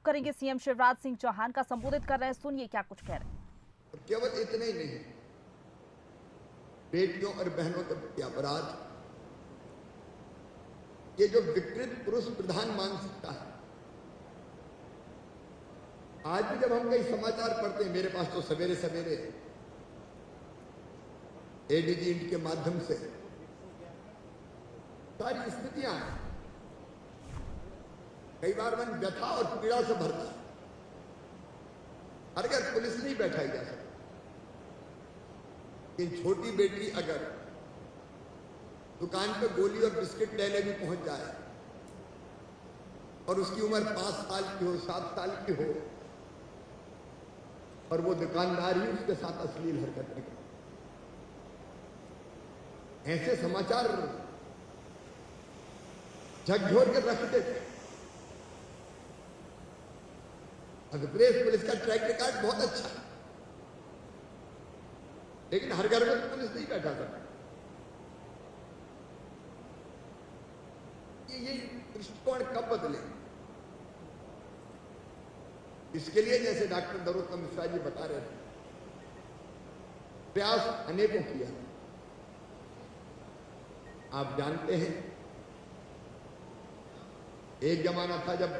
करेंगे सीएम शिवराज सिंह चौहान का, संबोधित कर रहे हैं, सुनिए क्या कुछ कह रहे हैं। केवल इतना ही नहीं, बेटियों और बहनों के प्रति अपराध, ये जो विकृत पुरुष प्रधान मानसिकता है, आज भी जब हम कई समाचार पढ़ते हैं, मेरे पास तो सवेरे सवेरे एडीजी इंट के माध्यम से सारी स्थितियां, कई बार मन व्यथा और पीड़ा से भरता है। अगर पुलिस नहीं बैठाई जा सकती, कि छोटी बेटी अगर दुकान पे गोली और बिस्किट लेने भी पहुंच जाए और उसकी उम्र 5 साल की हो, 7 साल की हो, और वो दुकानदार ही उसके साथ अश्लील हरकत करे, ऐसे समाचार झकझोर कर रखते थे। मध्य प्रदेश पुलिस का ट्रैक रिकॉर्ड बहुत अच्छा है, लेकिन हर घर में तो पुलिस नहीं बैठा सकता। ये दृष्टिकोण कब बदले, इसके लिए जैसे डॉक्टर नरोत्तम मिश्रा जी बता रहे थे, प्रयास अनेकों किया। आप जानते हैं, एक जमाना था जब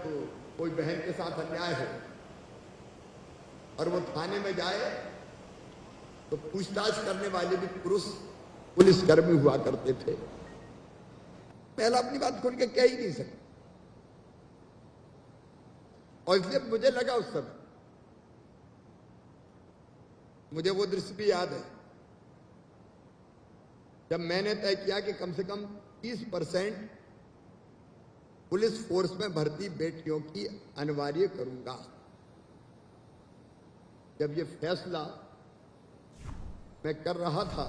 कोई बहन के साथ अन्याय हो और वो थाने में जाए तो पूछताछ करने वाले भी पुरुष पुलिसकर्मी हुआ करते थे। पहला अपनी बात खुल के कह ही नहीं सकते, और इसलिए मुझे लगा उस समय, मुझे वो दृश्य भी याद है जब मैंने तय किया कि कम से कम 30% पुलिस फोर्स में भर्ती बेटियों की अनिवार्य करूंगा। जब ये फैसला मैं कर रहा था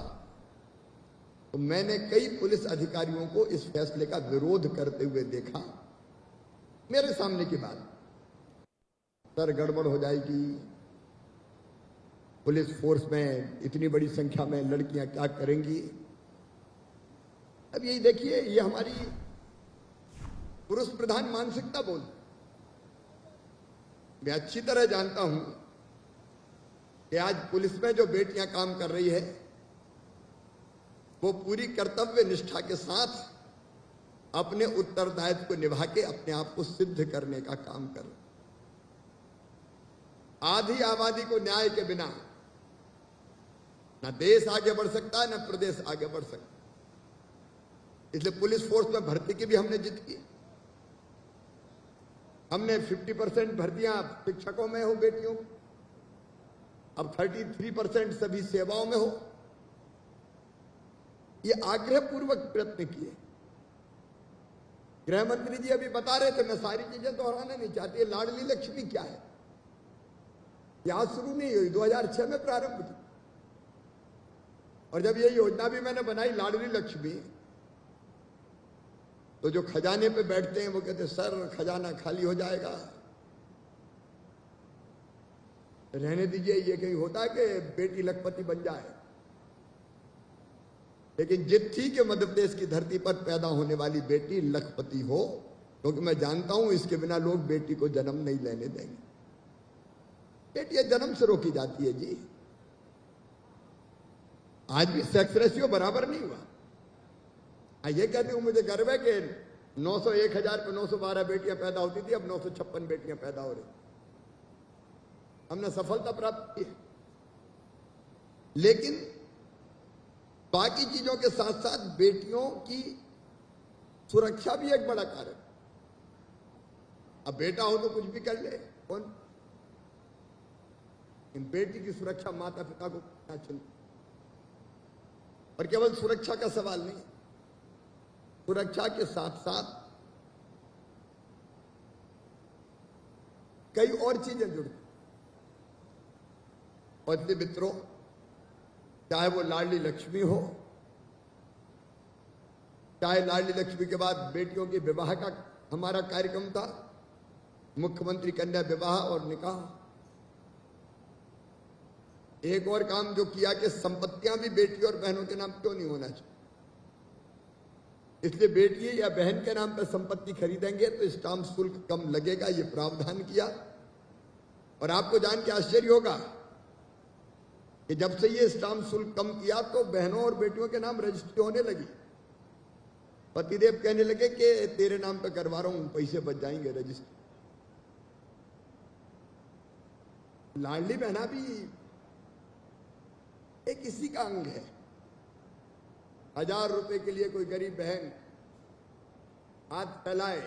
तो मैंने कई पुलिस अधिकारियों को इस फैसले का विरोध करते हुए देखा। मेरे सामने की बात, सर गड़बड़ हो जाएगी, पुलिस फोर्स में इतनी बड़ी संख्या में लड़कियां क्या करेंगी। अब यही देखिए, ये हमारी पुरुष प्रधान मानसिकता बोल। मैं अच्छी तरह जानता हूं कि आज पुलिस में जो बेटियां काम कर रही है वो पूरी कर्तव्य निष्ठा के साथ अपने उत्तरदायित्व को निभा के अपने आप को सिद्ध करने का काम कर रही। आधी आबादी को न्याय के बिना न देश आगे बढ़ सकता न प्रदेश आगे बढ़ सकता। इसलिए पुलिस फोर्स में भर्ती की भी हमने जिद की। हमने 50% भर्तियां शिक्षकों में हो बेटियों, अब 33% सभी सेवाओं में हो। ये आग्रह पूर्वक प्रयत्न किए। गृह मंत्री जी अभी बता रहे थे, मैं सारी चीजें दोहराना नहीं चाहती। लाडली लक्ष्मी क्या है, यहां शुरू नहीं हुई, 2006 में प्रारंभ की। और जब ये योजना भी मैंने बनाई लाडली लक्ष्मी, तो जो खजाने पे बैठते हैं वो कहते सर खजाना खाली हो जाएगा, रहने दीजिए, ये कहीं होता है कि बेटी लखपति बन जाए। लेकिन जिद थी कि मध्य प्रदेश की धरती पर पैदा होने वाली बेटी लखपति हो, क्योंकि मैं जानता हूं इसके बिना लोग बेटी को जन्म नहीं लेने देंगे। बेटियां जन्म से रोकी जाती है जी। आज भी सेक्स रेशियो बराबर नहीं हुआ। ये कहते हूं मुझे गर्व है कि 900 1000 पे 912 बेटियां पैदा होती थी, अब 956 बेटियां पैदा हो रही। हमने सफलता प्राप्त की है। लेकिन बाकी चीजों के साथ साथ बेटियों की सुरक्षा भी एक बड़ा कार्य। अब बेटा हो तो कुछ भी कर ले कौन, इन बेटी की सुरक्षा माता पिता को क्या चिंता। और केवल सुरक्षा का सवाल नहीं, सुरक्षा के साथ साथ कई और चीजें जुड़ती। और मित्रों, चाहे वो लाडली लक्ष्मी हो, चाहे लाडली लक्ष्मी के बाद बेटियों के विवाह का हमारा कार्यक्रम था, मुख्यमंत्री कन्या विवाह और निकाह। एक और काम जो किया कि संपत्तियां भी बेटी और बहनों के नाम क्यों नहीं होना चाहिए। इसलिए बेटी या बहन के नाम पर संपत्ति खरीदेंगे तो स्टाम्प शुल्क कम लगेगा, ये प्रावधान किया। और आपको जान के आश्चर्य होगा कि जब से ये स्टाम्प शुल्क कम किया तो बहनों और बेटियों के नाम रजिस्ट्री होने लगी। पतिदेव कहने लगे कि तेरे नाम पे करवा रहा हूं, पैसे बच जाएंगे रजिस्ट्री। लाडली बहना भी एक इसी का अंग है। 1000 रुपए के लिए कोई गरीब बहन हाथ फैलाए,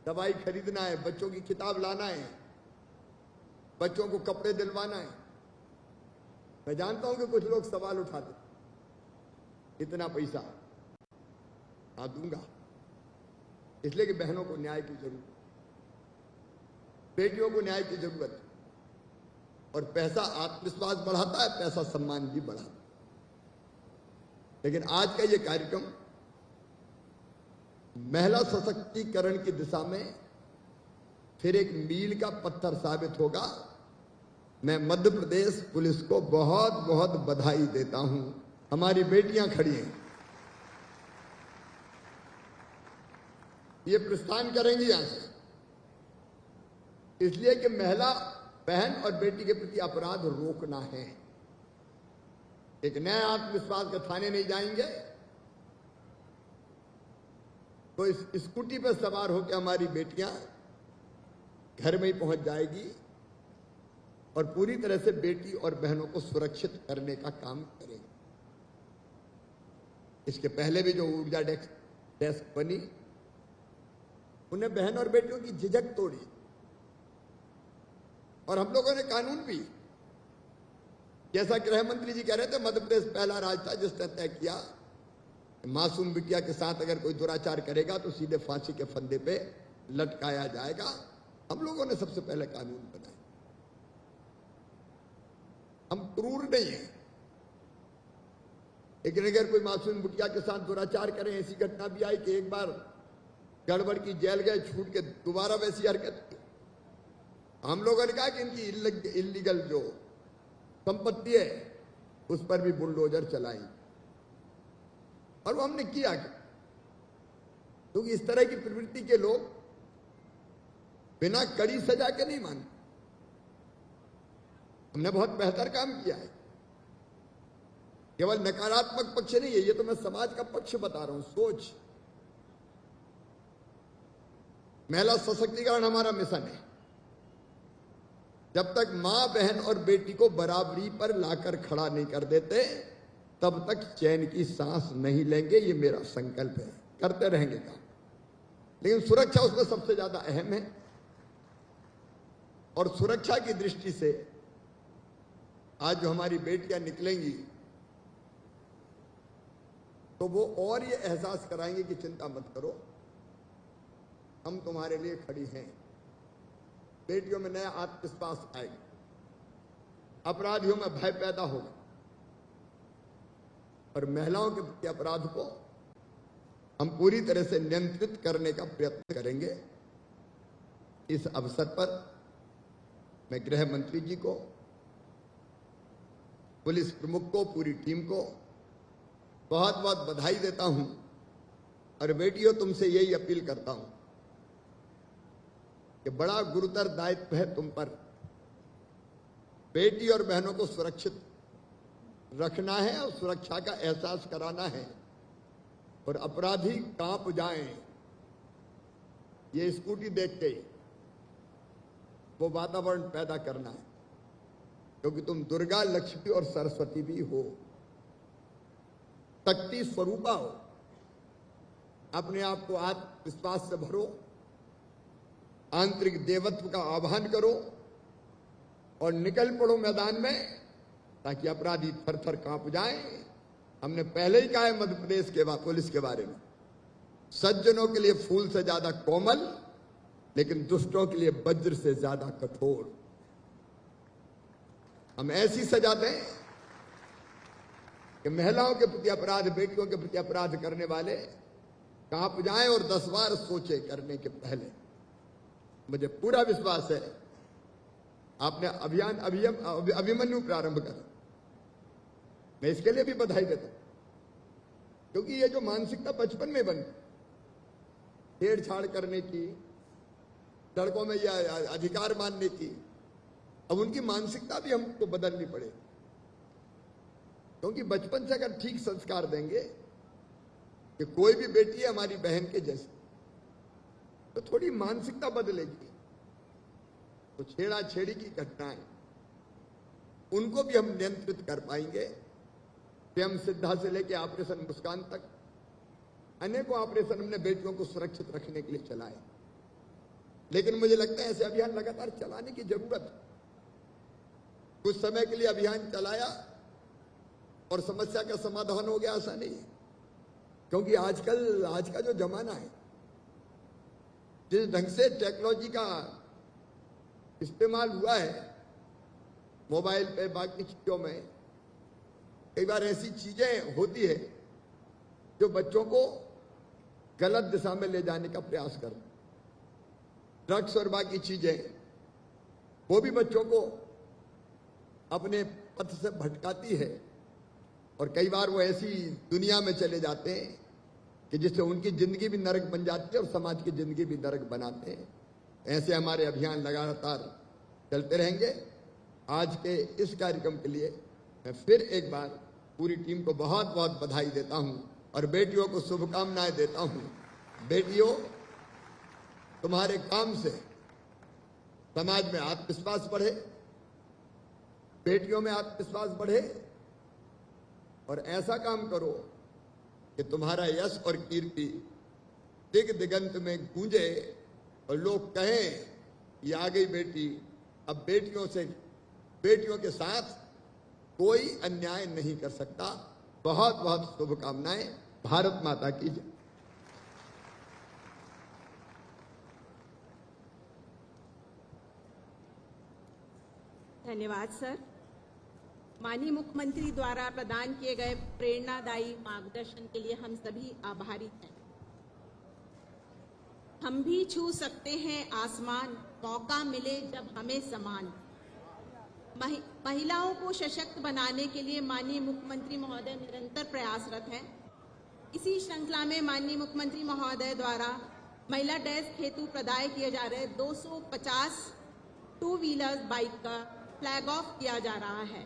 दवाई खरीदना है, बच्चों की किताब लाना है, बच्चों को कपड़े दिलवाना है। मैं जानता हूं कि कुछ लोग सवाल उठाते, इतना पैसा हाँ दूंगा, इसलिए कि बहनों को न्याय की जरूरत, बेटियों को न्याय की जरूरत है। और पैसा आत्मविश्वास बढ़ाता है, पैसा सम्मान भी बढ़ाता है। लेकिन आज का ये कार्यक्रम महिला सशक्तिकरण की दिशा में फिर एक मील का पत्थर साबित होगा। मैं मध्य प्रदेश पुलिस को बहुत बहुत बधाई देता हूं। हमारी बेटियां खड़ी हैं, ये प्रस्थान करेंगी यहां से, इसलिए कि महिला बहन और बेटी के प्रति अपराध रोकना है। एक नए आत्मविश्वास के थाने नहीं जाएंगे तो इस स्कूटी पर सवार होकर हमारी बेटियां घर में ही पहुंच जाएगी और पूरी तरह से बेटी और बहनों को सुरक्षित करने का काम करेंगे। इसके पहले भी जो ऊर्जा डेस्क बनी, उन्हें बहन और बेटियों की झिझक तोड़ी। और हम लोगों ने कानून भी, जैसा गृह मंत्री जी कह रहे थे, मध्य प्रदेश पहला राज्य था जिसने तय किया मासूम बिटिया के साथ अगर कोई दुराचार करेगा तो सीधे फांसी के फंदे पे लटकाया जाएगा। हम लोगों ने सबसे पहले कानून बनाया। हम क्रूर नहीं हैं, लेकिन अगर कोई मासूम बिटिया के साथ दुराचार करें, ऐसी घटना भी आई कि एक बार गड़बड़ की जेल गए, छूट के दोबारा वैसी हरकत की। हम लोगों ने कहा कि इनकी इलीगल जो संपत्ति है उस पर भी बुलडोजर चलाएंगे, और वो हमने किया। क्योंकि इस तरह की प्रवृत्ति के लोग बिना कड़ी सजा के नहीं मानते। हमने बहुत बेहतर काम किया है। केवल नकारात्मक पक्ष नहीं है, ये तो मैं समाज का पक्ष बता रहा हूं, सोच। महिला सशक्तिकरण हमारा मिशन है। जब तक मां, बहन और बेटी को बराबरी पर लाकर खड़ा नहीं कर देते, तब तक चैन की सांस नहीं लेंगे। ये मेरा संकल्प है, करते रहेंगे काम। लेकिन सुरक्षा उसमें सबसे ज्यादा अहम है। और सुरक्षा की दृष्टि से आज जो हमारी बेटियां निकलेंगी तो वो और ये एहसास कराएंगे कि चिंता मत करो, हम तुम्हारे लिए खड़ी हैं। बेटियों में नया आत्मविश्वास आएगा, अपराधियों में भय पैदा होगा, और महिलाओं के प्रति अपराध को हम पूरी तरह से नियंत्रित करने का प्रयत्न करेंगे। इस अवसर पर मैं गृह मंत्री जी को, पुलिस प्रमुख को, पूरी टीम को बहुत बहुत बधाई देता हूं। और बेटियों, तुमसे यही अपील करता हूं कि बड़ा गुरुतर दायित्व है तुम पर। बेटी और बहनों को सुरक्षित रखना है और सुरक्षा का एहसास कराना है, और अपराधी कांप जाएं ये स्कूटी देख के वो वातावरण पैदा करना है। क्योंकि तुम दुर्गा, लक्ष्मी और सरस्वती भी हो, शक्ति स्वरूपा हो। अपने आप को आत्मविश्वास से भरो, आंतरिक देवत्व का आह्वान करो और निकल पड़ो मैदान में, ताकि अपराधी थर थर कांप जाएं। हमने पहले ही कहा है मध्य प्रदेश के पुलिस के बारे में, सज्जनों के लिए फूल से ज्यादा कोमल, लेकिन दुष्टों के लिए वज्र से ज्यादा कठोर। हम ऐसी सजा दें कि महिलाओं के प्रति अपराध, बेटियों के प्रति अपराध करने वाले कांप जाएं और 10 बार सोचे करने के पहले। मुझे पूरा विश्वास है आपने अभियान अभिमन्यु प्रारंभ करा, मैं इसके लिए भी बधाई देता हूं। क्योंकि ये जो मानसिकता बचपन में बनी, छेड़छाड़ करने की, लड़कों में यह अधिकार मानने की, अब उनकी मानसिकता भी हमको बदलनी पड़े, क्योंकि बचपन से अगर ठीक संस्कार देंगे कि कोई भी बेटी है हमारी बहन के जैसी, तो थोड़ी मानसिकता बदलेगी। तो छेड़ाछेड़ी की घटनाएं उनको भी हम नियंत्रित कर पाएंगे। पीएम सिद्धा से लेकर ऑपरेशन मुस्कान तक अनेकों ऑपरेशन हमने बेटियों को सुरक्षित रखने के लिए चलाए, लेकिन मुझे लगता है ऐसे अभियान लगातार चलाने की जरूरत है। कुछ समय के लिए अभियान चलाया और समस्या का समाधान हो गया, ऐसा नहीं है, क्योंकि आजकल आज का जो जमाना है, जिस ढंग से टेक्नोलॉजी का इस्तेमाल हुआ है मोबाइल पे, बाकी चीजों में, कई बार ऐसी चीजें होती है जो बच्चों को गलत दिशा में ले जाने का प्रयास कर, ड्रग्स और बाकी चीजें, वो भी बच्चों को अपने पथ से भटकाती है और कई बार वो ऐसी दुनिया में चले जाते हैं कि जिससे उनकी जिंदगी भी नरक बन जाती है और समाज की जिंदगी भी नरक बनाते हैं। ऐसे हमारे अभियान लगातार चलते रहेंगे। आज के इस कार्यक्रम के लिए मैं फिर एक बार पूरी टीम को बहुत बहुत बधाई देता हूं और बेटियों को शुभकामनाएं देता हूं। बेटियों, तुम्हारे काम से समाज में आत्मविश्वास बढ़े, बेटियों में आत्मविश्वास बढ़े और ऐसा काम करो कि तुम्हारा यश और कीर्ति दिग दिगंत में गूंजे और लोग कहें ये आ गई बेटी। अब बेटियों के साथ कोई अन्याय नहीं कर सकता। बहुत बहुत शुभकामनाएं। भारत माता की जय। धन्यवाद सर। माननीय मुख्यमंत्री द्वारा प्रदान किए गए प्रेरणादायी मार्गदर्शन के लिए हम सभी आभारी हैं। हम भी छू सकते हैं आसमान, मौका मिले जब हमें समान। महिलाओं को सशक्त बनाने के लिए माननीय मुख्यमंत्री महोदय निरंतर प्रयासरत हैं। इसी श्रृंखला में माननीय मुख्यमंत्री महोदय द्वारा महिला डेस्क हेतु प्रदाय किए जा रहे 250 टू व्हीलर बाइक का फ्लैग ऑफ किया जा रहा है।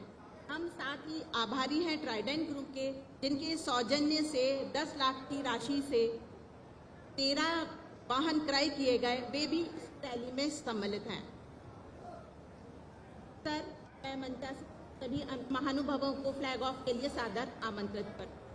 हम साथ ही आभारी हैं ट्राइडेंट ग्रुप के, जिनके सौजन्य से 10 लाख की राशि से 13 वाहन क्रय किए गए, वे भी इस रैली में सम्मिलित हैं। सर, मैं मंचा से सभी महानुभावों को फ्लैग ऑफ के लिए सादर आमंत्रित करती हूं।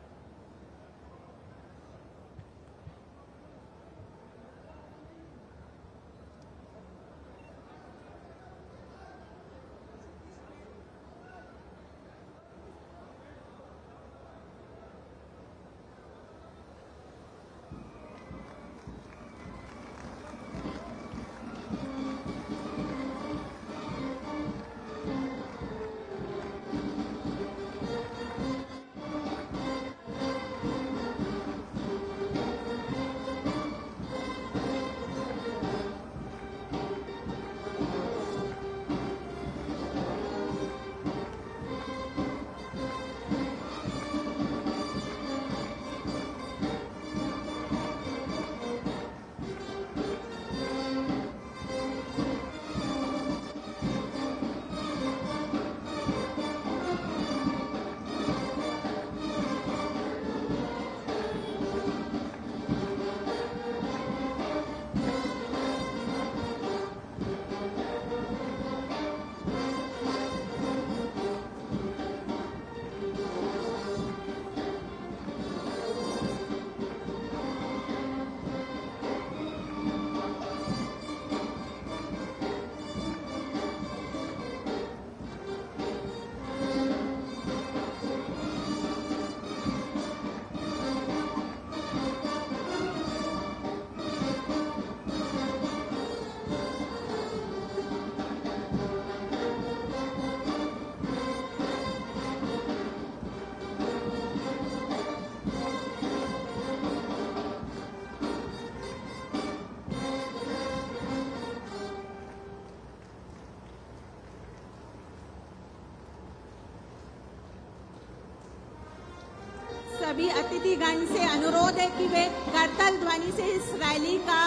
सभी अतिथिगण से अनुरोध है कि वे करताल ध्वनि से इस रैली का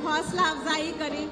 हौसला अफजाई करें।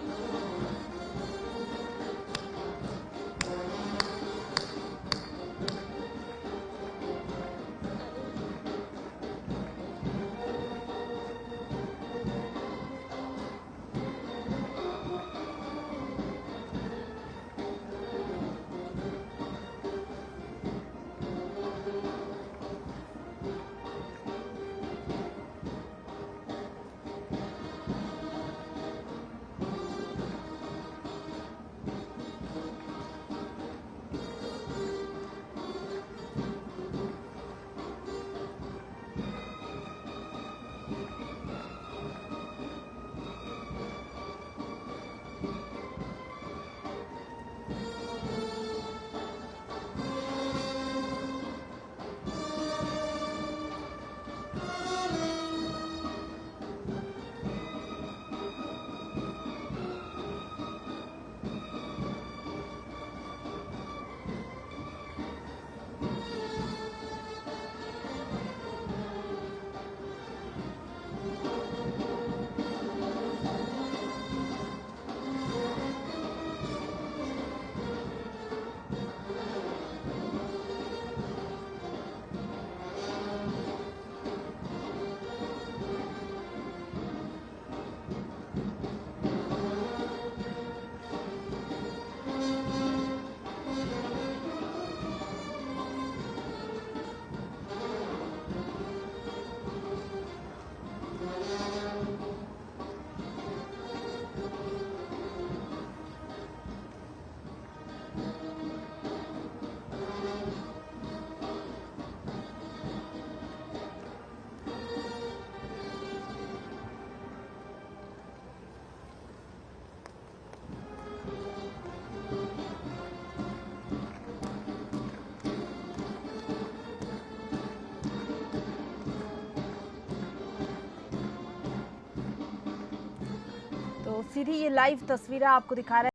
तो सीधी ये लाइव तस्वीरें आपको दिखा रहे हैं।